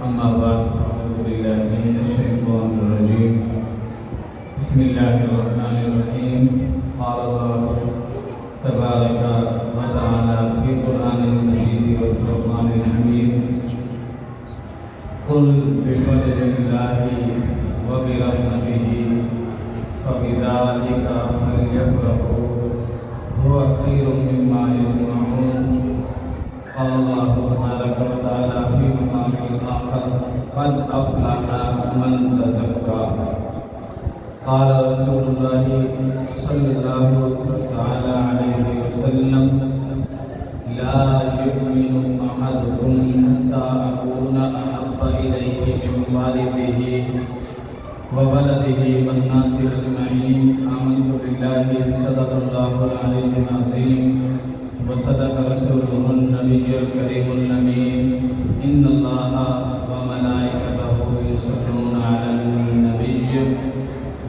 أما بعد أعوذ بالله من الشيطان الرجيم بسم الله الرحمن الرحيم قال الله تبارك وتعالى في قرآن المجيد والفرقان الحميد قل بفضل الله وبرحمته فبذلك فليفرحوا هو خير مما يجمعون قال الله تبارك وتعالى في مقام آخر قد أفلح من تزكى قال رسول الله صلى الله تعالى عليه وسلم لا يؤمن أحدكم حتى أكون أحب إليه من والده وولده والناس أجمعين آمنت بالله صدق الله العلي العظيم وصدق رسوله النبي الكريم الأمين إن الله وملائكته يصلون على النبي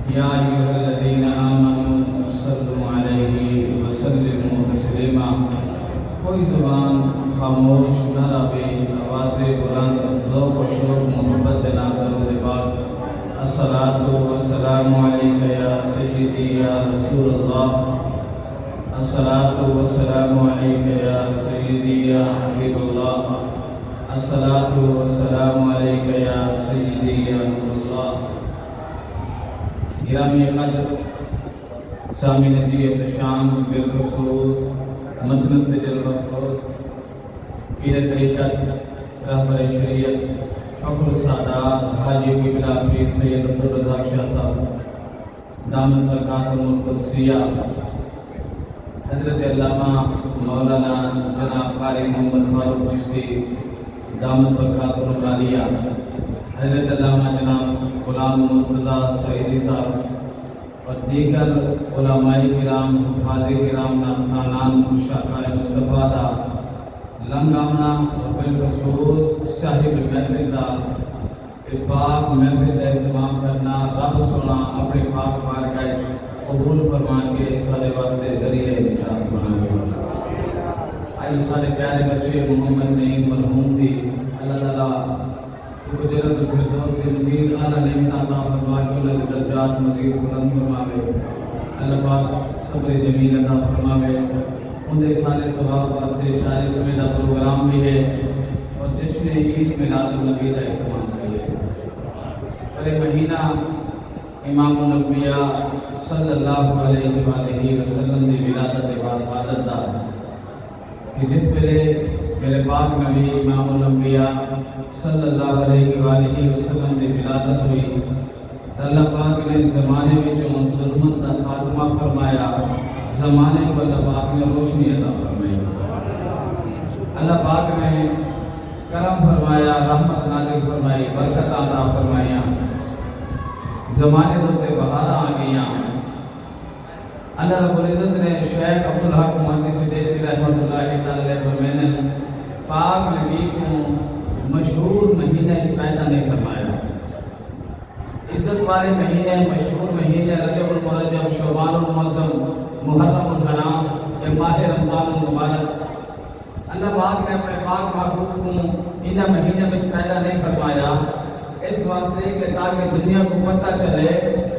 يا أيها الذين آمنوا صلوا عليه وسلموا تسليما کوئی زبان خاموش نہ رہے آواز بلند ذوق و شوق محبت دلا درود پاک الصلاۃ والسلام علیک یا سیدی یا رسول اللہ الصلاۃ والسلام علیک یا سیدی یا حبیب اللہ الصلاۃ والسلام علیک یا سیدی یا نور اللہ گرامی قدر سامعین عزیز شان بالخصوص مسند تجربہ فروز پیر طریقت رہبر شریعت فخر السادات حاجی قبلہ پیر سید عبدالرزاق شاہ صاحب دامت برکاتہ القدسیہ حضرت علامہ مولانا جناب قاری محمد فاروق چشتی دامت برکاتہ العالیہ حضرت علامہ جناب غلام مرتضیٰ سعیدی صاحب اور دیگر علماء کرام حفاظ کرام ناتخانان شاکار مصطفیٰ دا لنگامنا اور بالخصوص صاحب محفل دا پاک محفل کا اہتمام کرنا رب سونا اپنے پاک بارگاہ قبول فرما کے سارے واسطے ذریعہ نجات بنا گئے آئیے سارے پیارے بچے محمد نعیم مرحوم دی اللہ تعالیٰ کو جنت الفردوس کی مزید اعلیٰ نعمت عطا فرما کے انہیں درجات مزید بلند فرماوے اللہ پاک صبر جمیل عطا فرماوے انہیں سارے ثواب واسطے 40ویں دا پروگرام بھی ہے اور جشن عید میلاد النبی کا اہتمام بھی ہے اور مہینہ امام الانبیاء صلی اللہ علیہ وآلہ وسلم دی ولادت با سعادت دا کہ جس ویلے میرے پاک نبی امام الانبیاء صلی اللہ علیہ وآلہ وسلم دی ولادت ہوئی اللہ پاک نے زمانے میں جو ظلمت کا خاتمہ فرمایا زمانے کو اللہ پاک نے روشنی عطا فرمائی اللہ پاک نے کرم فرمایا رحمت نازل فرمائی برکت عطا فرمایا زمانے دوتے بہار آ گیا اللہ رب العزت نے شیخ عبدالحق محمد صدیقی رحمت اللہ تعالی فرمانے پاک نبی کو مشہور مہینہ پیدا نہیں فرمایا عزت والے مہینے مشہور مہینے رجب المرجب شعبان المعظم محرم الحرام یا ماہ رمضان المبارک اللہ پاک نے اپنے پاک محبوب کو ان مہینے میں پیدا نہیں فرمایا اس واسطے کہ تاکہ دنیا کو پتہ چلے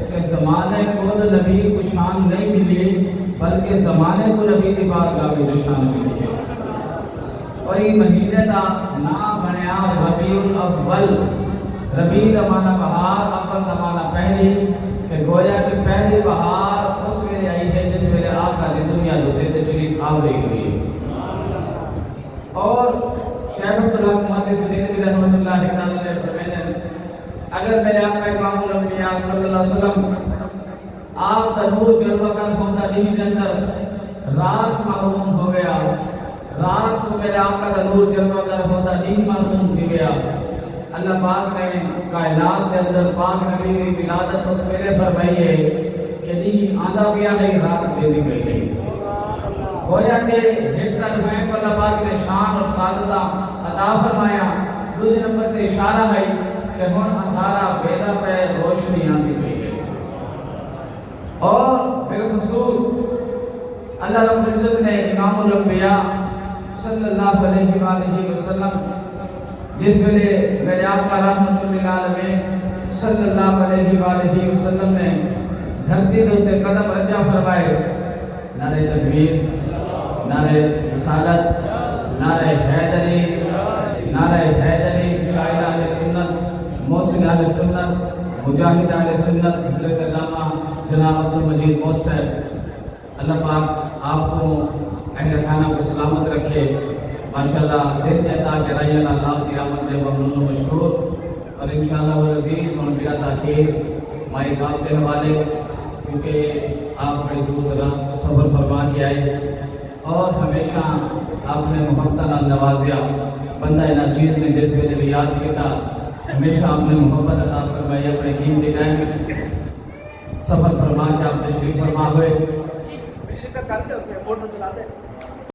کہ زمانے کو نبی کو شان نہیں ملی بلکہ زمانے کو نبی کی بارگاہ میں جو شان ملی ہے اور یہ مہینے کا نام بنیا ربیع الاول ربیع کا معنی بہار اول کا معنی پہلی کہ گویا کہ پہلی بہار اس ویلے آئی ہے جس ویلے آقا دی دنیا دوتے تشریف آوری ہوئی اور شیخ عبدالحق محمد صدیقی رحمت اللہ تعالی فرماتے اگر میرے آقا امام الانبیاء صلی اللہ علیہ وسلم آپ کا نور جلوہ کر ہوتا نہیں کے اندر رات معلوم ہو گیا رات کو میرے آقا کا نور جلوہ کر ہوتا نہیں معلوم تھی گیا اللہ پاک نے کائنات کے اندر پاک نبی کی ولادت اس ویلے فرمائی ہے کہ نہیں آدھا گیا ہے رات دے دی گئی ہے گویا کہ ایک طرف ہے کہ اللہ پاک نے شان اور سعادت عطا فرمایا دوسرے نمبر تے اشارہ ہے کہ ہن اندھارا پیدا پہ روشنی آتی پئی ہے اور بالخصوص اللہ رب العزت نے امام الانبیاء صلی اللہ علیہ وآلہ وسلم جس ویلے میرے آقا رحمت للعالمین صلی اللہ علیہ وآلہ وسلم نے دھرتی دے اتے قدم رجا فرمائے، نعرہ تکبیر، نعرہ رسالت، نعرہ حیدری، نعرہ حیدری، شاہد اہل سنت، محسن اہل سنت، مجاہد اہل سنت، حضرت علامہ جناب عبد المجید موت صاحب، اللہ پاک آپ کو اہل خانہ کو سلامت رکھے، ماشاءاللہ دن عطا کرائیے اللہ کی آمد دے ممنون و مشکور، اور انشاءاللہ العزیز ہم بلا تاخیر مائی باپ کے حوالے، کیونکہ آپ بڑی دور دراز سفر فرما کے آئے اور ہمیشہ آپ نے محبت نوازیا، بندہ نا چیز نے جس ویلے بھی یاد کیا، ہمیشہ آپ نے محبت عطا فرمائی، اپنے قیمتی ٹائم سفر فرما کے آپ تشریف فرما ہوئے۔